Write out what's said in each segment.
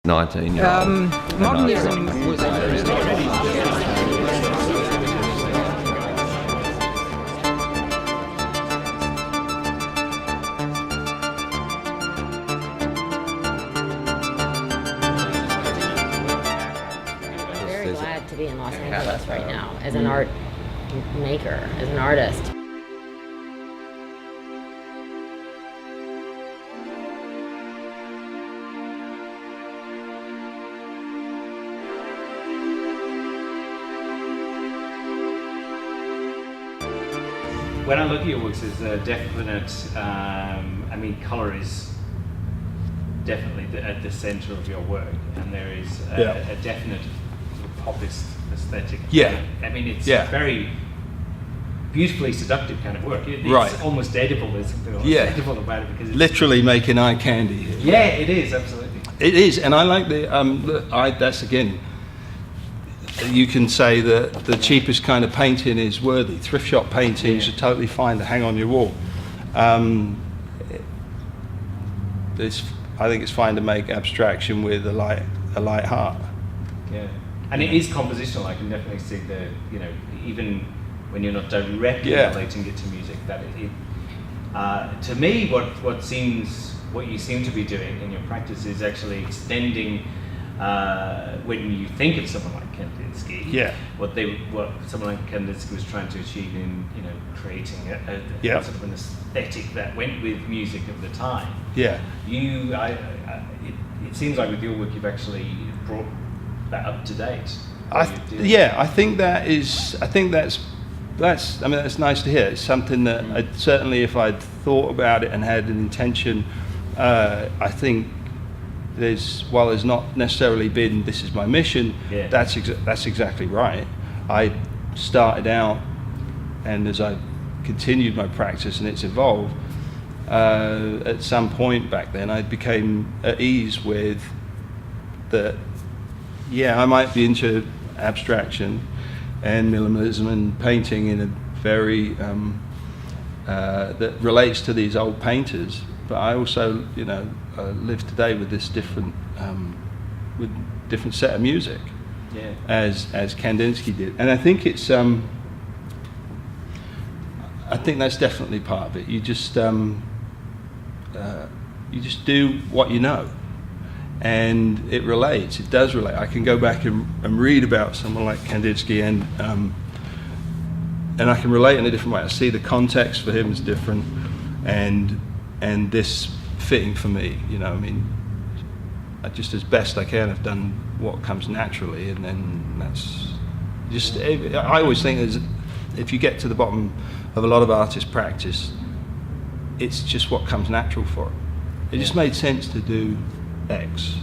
19-year-old? Modernism was very glad to be in Los Angeles right now as an art maker, as an artist. When I look at your works, there's a definite, colour is definitely at the centre of your work, and there is a definite popist aesthetic. Yeah. I mean, it's very beautifully seductive kind of work. It's almost edible. There's something almost edible about it because it's literally making eye candy. Yeah, it is, absolutely. It is, and I like that's again, you can say that the cheapest kind of painting is worthy. Thrift shop paintings are totally fine to hang on your wall. I think it's fine to make abstraction with a light heart. Yeah, and it is compositional. I can definitely see even when you're not directly relating it to music, that to me, what you seem to be doing in your practice is actually extending. When you think of someone like Kandinsky, what someone like Kandinsky was trying to achieve in creating a sort of an aesthetic that went with music of the time. Yeah. It seems like with your work you've actually brought that up to date. I think that's nice to hear. It's something that I certainly, if I'd thought about it and had an intention, I think. While there's not necessarily been this is my mission, that's exactly right. I started out, and as I continued my practice and it's evolved, at some point back then I became at ease with that. I might be into abstraction and minimalism and painting in a very that relates to these old painters, but I also live today with this different set of music, as Kandinsky did, and I think it's I think that's definitely part of it. You just do what you know, and it relates. It does relate. I can go back and read about someone like Kandinsky, and I can relate in a different way. I see the context for him is different, and this fitting for me, I just as best I can have done what comes naturally, and then that's just. I always think if you get to the bottom of a lot of artists' practice, it's just what comes natural for it. It just made sense to do X.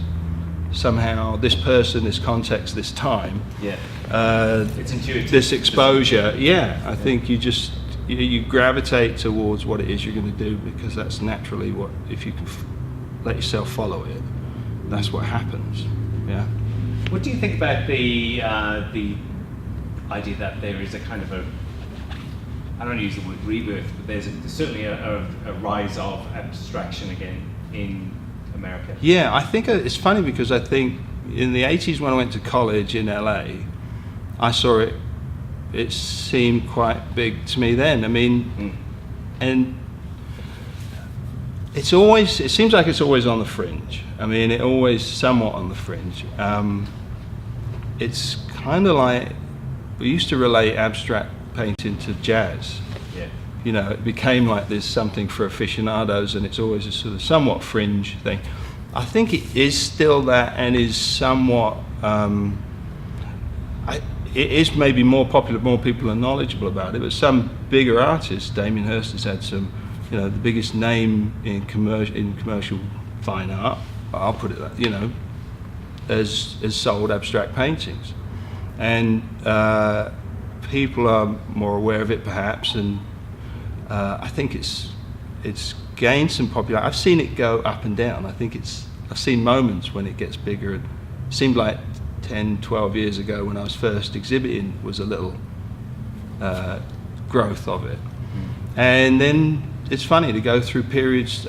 Somehow, this person, this context, this time, it's intuitive. This exposure, I think you gravitate towards what it is you're going to do, because that's naturally what, if you can let yourself follow it, that's what happens. Yeah. What do you think about the idea that there is a kind of I don't want to use the word rebirth, but there's certainly a rise of abstraction again in America? Yeah, I think it's funny because I think in the 80s when I went to college in LA, I saw it. It seemed quite big to me then. And it seems like it's always on the fringe. It always somewhat on the fringe. It's kind of like, we used to relate abstract painting to jazz. It became like there's something for aficionados, and it's always a sort of somewhat fringe thing. I think it is still that, and is somewhat, it is maybe more popular, more people are knowledgeable about it, but some bigger artists, Damien Hirst has had some, the biggest name in commercial fine art, I'll put it that, has sold abstract paintings. And people are more aware of it perhaps, and I think it's gained some popularity. I've seen it go up and down. I've seen moments when it gets bigger. It seemed like 10, 12 years ago when I was first exhibiting was a little growth of it. And then it's funny to go through periods.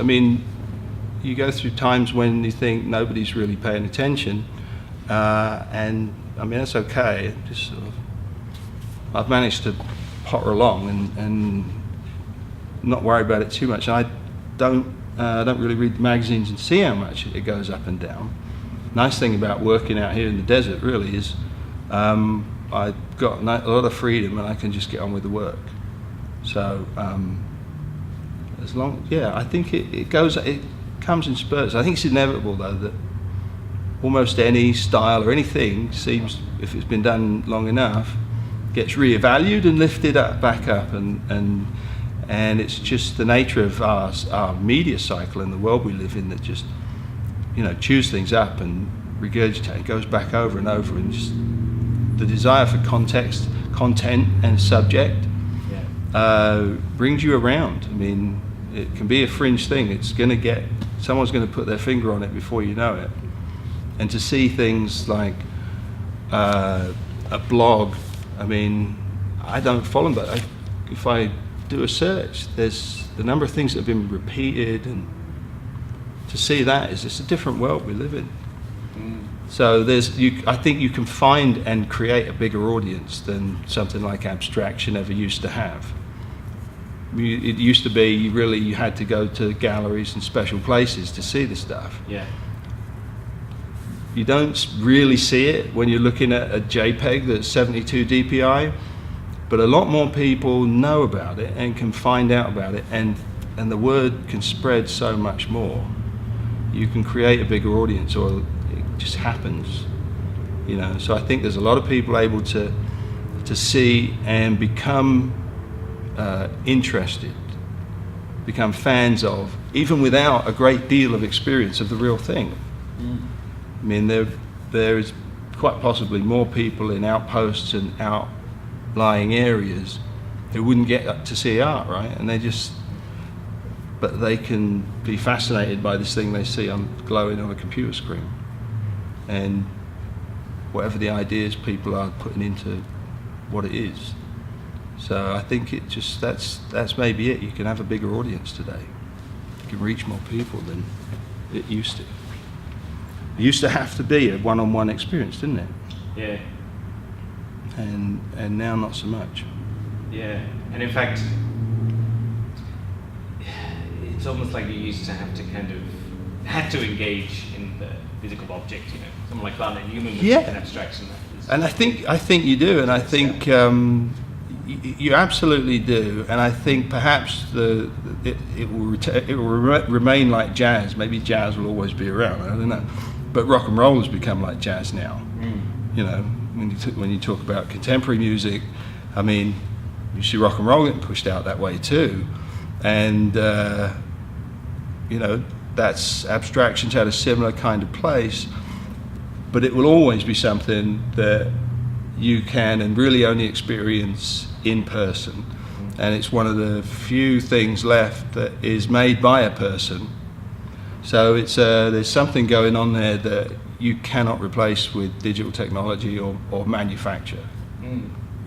you go through times when you think nobody's really paying attention, and I mean that's okay. Just sort of, I've managed to potter along and not worry about it too much. I don't really read the magazines and see how much it goes up and down. Nice thing about working out here in the desert really is I've got a lot of freedom and I can just get on with the work. So as long, I think it comes in spurts. I think it's inevitable though that almost any style or anything seems, if it's been done long enough, gets reevaluated and lifted up, back up, and it's just the nature of our media cycle and the world we live in that just, chews things up and regurgitate, goes back over and over, and just the desire for context, content, and subject brings you around. I mean, it can be a fringe thing. It's going to someone's going to put their finger on it before you know it. And to see things like a blog, I mean, I don't follow them, but if I do a search, there's the number of things that have been repeated, and to see that is just a different world we live in. So I think you can find and create a bigger audience than something like abstraction ever used to have. It used to be you had to go to galleries and special places to see the stuff. Yeah. You don't really see it when you're looking at a JPEG that's 72 dpi, but a lot more people know about it and can find out about it, and the word can spread so much more. You can create a bigger audience, or it just happens, So I think there's a lot of people able to see and become interested, become fans of, even without a great deal of experience of the real thing. I mean, there is quite possibly more people in outposts and outlying areas who wouldn't get up to see art, right? And but they can be fascinated by this thing they see glowing on a computer screen, and whatever the ideas people are putting into what it is. So I think that's maybe it. You can have a bigger audience today. You can reach more people than it used to. It used to have to be a one-on-one experience, didn't it? Yeah. And now not so much. Yeah, and in fact, it's almost like you used to have to had to engage in the physical object, Someone like Barnett Newman was an abstraction. And I think you do, and I think you absolutely do, and I think perhaps it will remain like jazz. Maybe jazz will always be around. I don't know, but rock and roll has become like jazz now. When you talk about contemporary music, I mean, you see rock and roll getting pushed out that way too, and that's abstractions had a similar kind of place, but it will always be something that you can and really only experience in person, and it's one of the few things left that is made by a person. So there's something going on there that you cannot replace with digital technology or manufacture.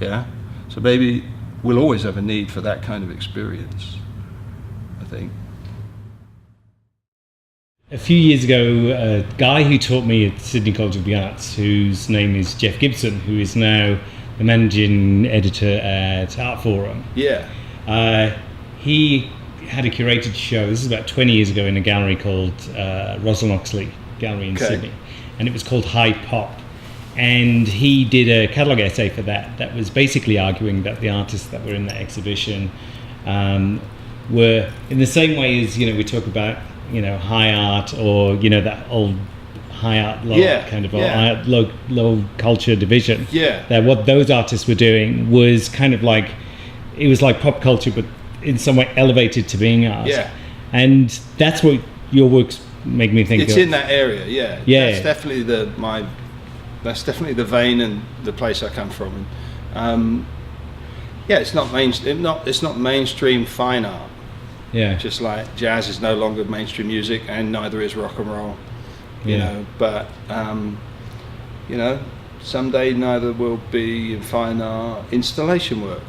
Yeah, so maybe we'll always have a need for that kind of experience, I think. A few years ago, a guy who taught me at Sydney College of the Arts, whose name is Jeff Gibson, who is now the managing editor at Art Forum. Yeah. He had a curated show, this is about 20 years ago, in a gallery called Rosalind Oxley Gallery in Sydney, and it was called High Pop. And he did a catalogue essay for that was basically arguing that the artists that were in that exhibition were, in the same way as, we talk about, high art, or, that old high art, low culture division. Yeah. That what those artists were doing was kind of like, it was like pop culture, but in some way elevated to being art. Yeah. And that's what your works make me think of. It's in that area, yeah. Yeah. That's definitely the vein and the place I come from. And, it's not mainstream fine art. Yeah. Just like jazz is no longer mainstream music, and neither is rock and roll. But someday neither will be in fine art installation work.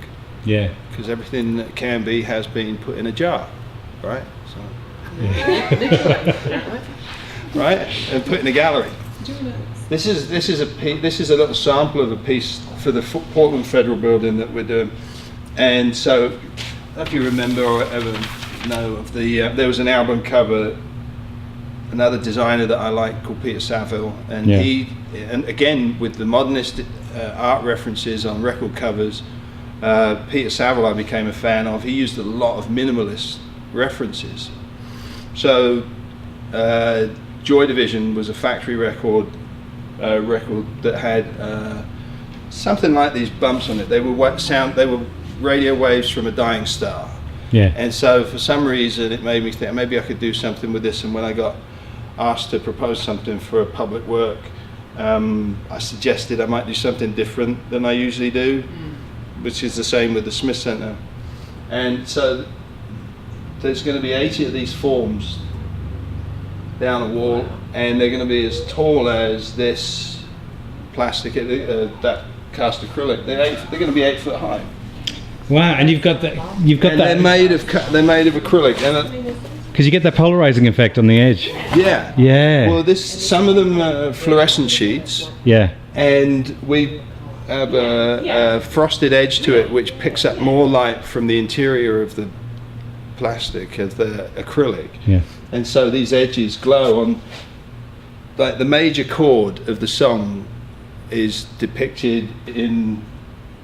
Yeah. Because everything that can be has been put in a jar, right? So right, and put in a gallery. This is a little sample of a piece for the Portland Federal Building that we're doing, and so I don't know if you remember or ever know of there was an album cover, another designer that I like called Peter Saville, and and again with the modernist art references on record covers, Peter Saville I became a fan of. He used a lot of minimalist references. So Joy Division was a factory record that had something like these bumps on it. They were radio waves from a dying star. Yeah. And so for some reason it made me think maybe I could do something with this, and when I got asked to propose something for a public work, I suggested I might do something different than I usually do, which is the same with the Smith Center. And so there's going to be 80 of these forms down a wall, and they're going to be as tall as this plastic, that cast acrylic. They're going to be 8 foot high. Wow, and you've got that. They're made of acrylic, and because you get that polarizing effect on the edge. Yeah. Yeah. Well, some of them are fluorescent sheets. Yeah. And we have a frosted edge to it, which picks up more light from the interior of the plastic of the acrylic. Yeah. And so these edges glow on. Like the major chord of the song is depicted in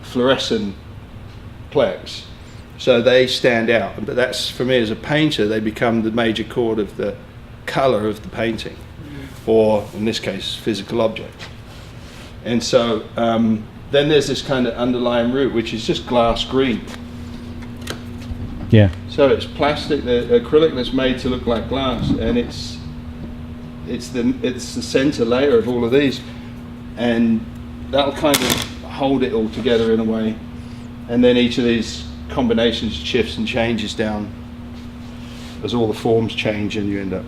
fluorescent plex, so they stand out. But that's, for me as a painter, they become the major chord of the color of the painting, or in this case physical object. And so then there's this kind of underlying root, which is just glass green. Yeah. So it's plastic, the acrylic that's made to look like glass, and it's the center layer of all of these, and that'll kind of hold it all together in a way. And then each of these combinations shifts and changes down as all the forms change, and you end up.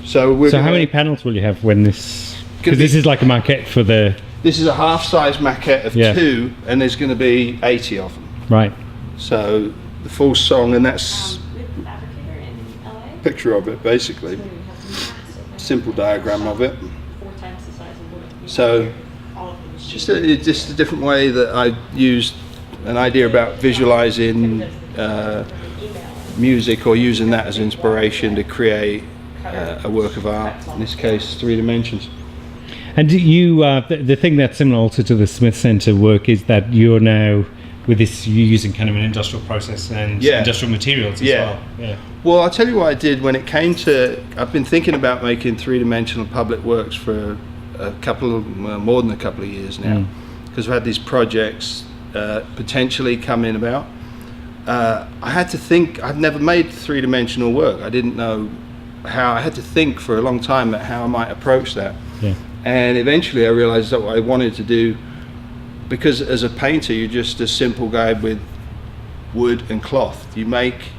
So how many panels will you have when this? Because this is like a maquette for the. This is a half-size maquette of 2, and there's going to be 80 of them. Right. So the full song, and that's a picture of it, basically. Simple diagram of it. So just a different way that I used an idea about visualizing music, or using that as inspiration to create a work of art, in this case 3 dimensions. And you the thing that's similar also to the Smith Center work is that you're now with this, you're using kind of an industrial process and industrial materials as well. Yeah. Well, I'll tell you what I did when it came to, I've been thinking about making 3-dimensional public works for more than a couple of years now, because I've had these projects potentially coming about. I had to think, I'd never made 3-dimensional work. I didn't know how. I had to think for a long time about how I might approach that. Yeah. And eventually I realized that what I wanted to do, because as a painter you're just a simple guy with wood and cloth. You make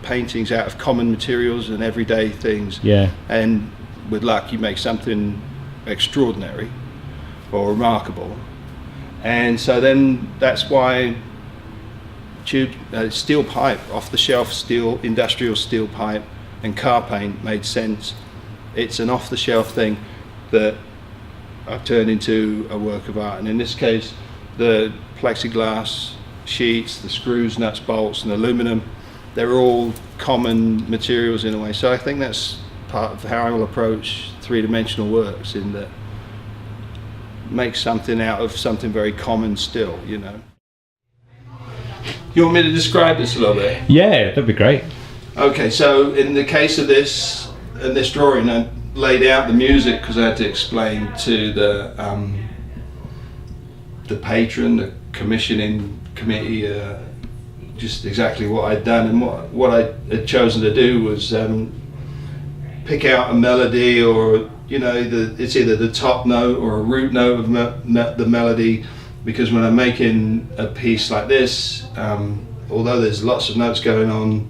paintings out of common materials and everyday things. Yeah. And with luck you make something extraordinary or remarkable. And so then that's why steel pipe, off the shelf steel, industrial steel pipe and car paint made sense. It's an off the shelf thing that I've turned into a work of art. And in this case, the plexiglass sheets, the screws, nuts, bolts and aluminum, they're all common materials in a way. So I think that's part of how I will approach 3-dimensional works, in that make something out of something very common still, you know. You want me to describe this a little bit? Yeah, that'd be great. Okay, so in the case of this drawing, I laid out the music because I had to explain to the patron, the commissioning committee, just exactly what I'd done. And what I had chosen to do was pick out a melody, or it's either the top note or a root note of the melody, because when I'm making a piece like this, although there's lots of notes going on,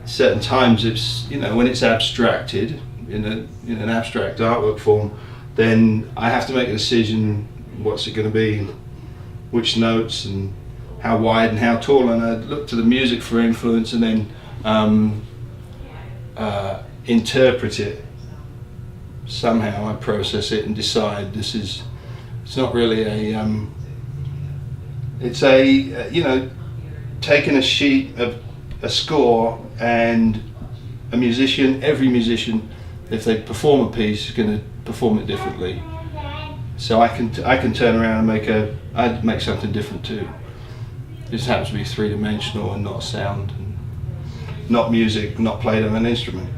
certain times it's, when it's abstracted in an abstract artwork form, then I have to make a decision, what's it going to be, which notes and how wide and how tall, and I look to the music for influence, and then interpret it. Somehow I process it and decide it's not really it's taking a sheet of a score, and every musician, if they perform a piece, is going to perform it differently. So I can turn around and I'd make something different too. This happens to be three-dimensional and not sound, and not music, not played on an instrument.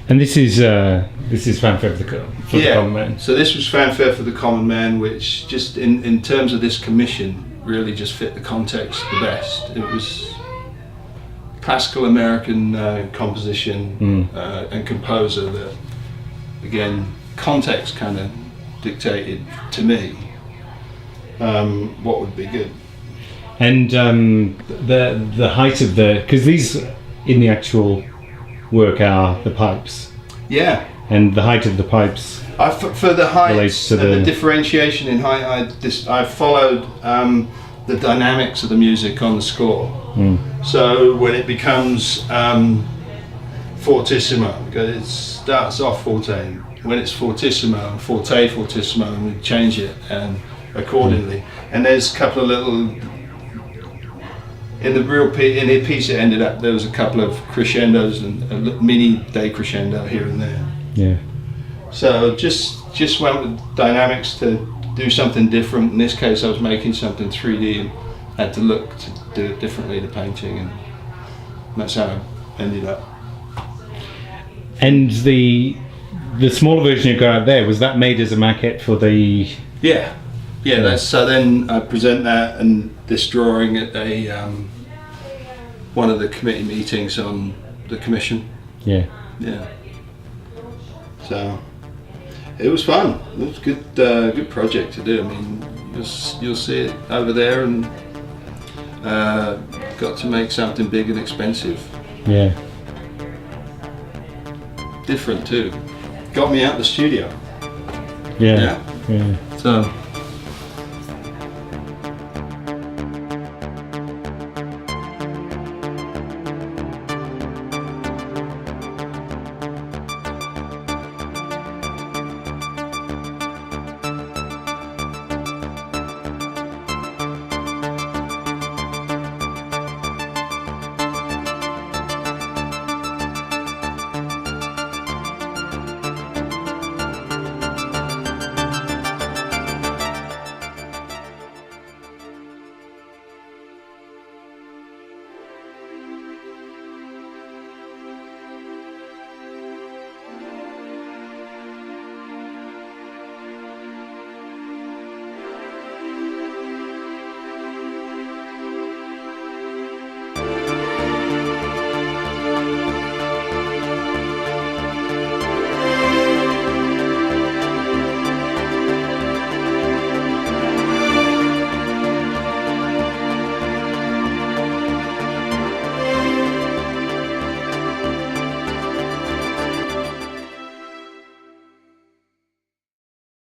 And this is Fanfare for the Common Man. So this was Fanfare for the Common Man, which just in terms of this commission really just fit the context the best. It was classical American composition and composer that, again, context kind of dictated to me what would be good. And the height of because these in the actual work are the pipes. Yeah. And the height of the pipes. For the height and the differentiation in height, I followed the dynamics of the music on the score. So when it becomes fortissimo, because it starts off forte. When it's fortissimo, fortissimo, and we change it accordingly. And there's a couple of little. In the piece it ended up, there was a couple of crescendos and a mini decrescendo here and there. Yeah. So just went with dynamics to do something different. In this case I was making something 3D and had to look to do it differently, the painting, and that's how it ended up. And the smaller version you got out there, was that made as a maquette for the... Yeah. So then I present that and this drawing at one of the committee meetings on the commission. Yeah. So it was fun. It was a good project to do. I mean, you'll see it over there, and got to make something big and expensive. Yeah. Different too. Got me out the studio. Yeah. So.